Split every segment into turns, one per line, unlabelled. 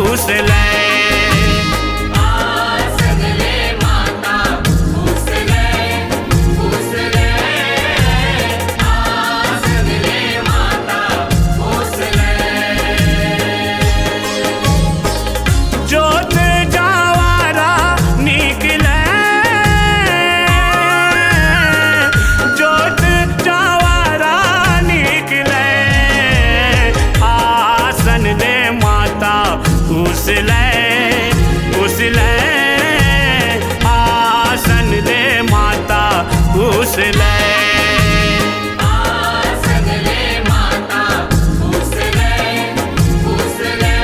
घूस ले।
आसन ले माता घूस ले, घूस ले। आसन ले माता घूस ले।
जोत जावारा निकले, जोत जावारा निकले। आसन ले माता घूस ले, घूस ले। आसन ले माता घूस ले।
आसन ले माता घूस ले, घूस ले।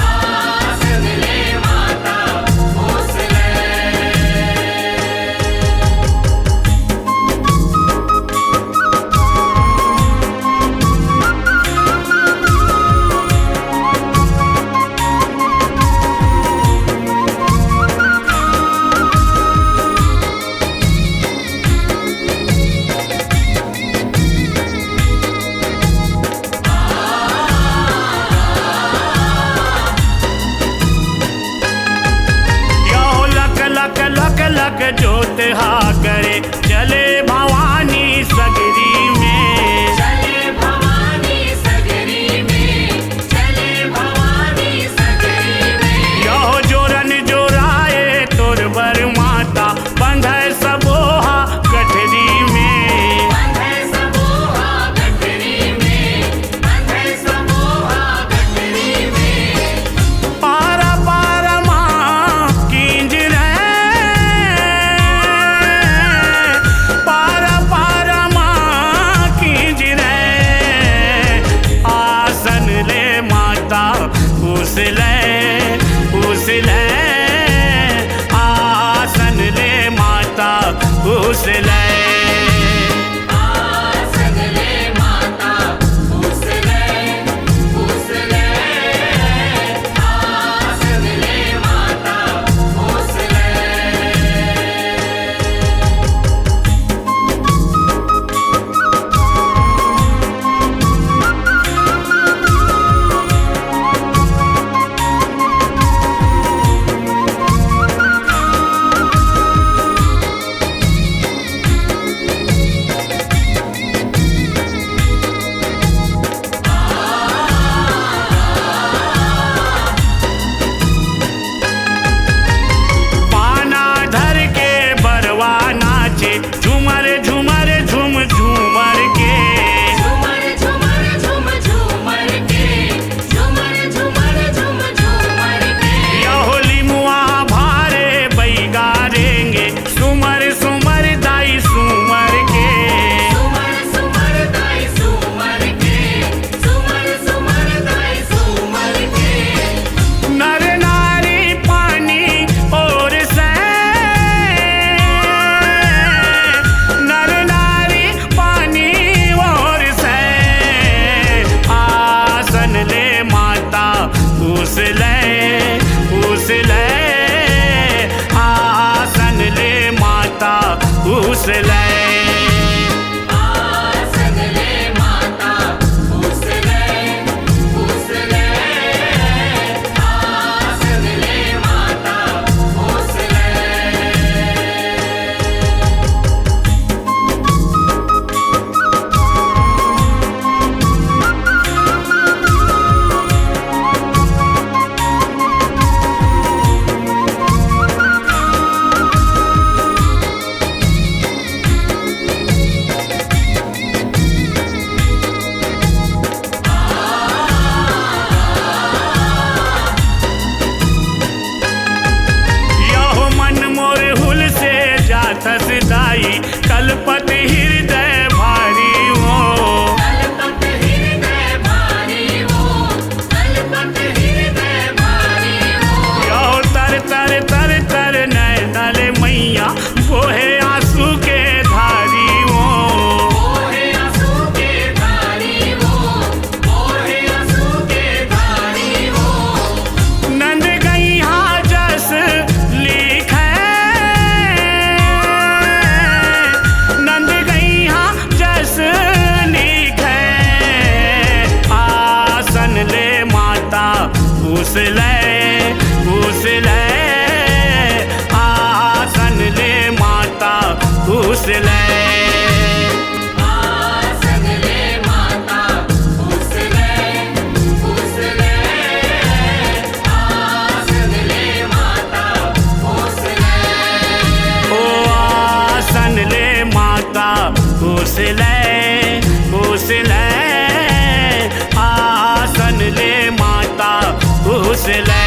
आसन ले माता घूस ले।
यो लक लक लक लक जोत हा करे चले भवानी सगरी में।
चले भवानी सगरी में, चले भवानी सगरी में।
यो जोरन जोराए तोर बर माता बंधे सबोहा गठरी में।
बंधे सबोहा गठरी में, बंधे सबोहा गठरी में।
पारा पारा माँ कींज रे, पारा पारा माँ कींज रे। आसन ले माता घूस ले, घूस ले। आसन ले माता घूस ले।
आसन ले माता घूस ले, घूस ले। आसन ले माता घूस ले।
घूस ले आसन ले माता घूस ले।
आसन ले माता घूस ले आसन ले माता घूस ले।
ओ आसन ले माता घूस ले आसन ले माता घूस ले।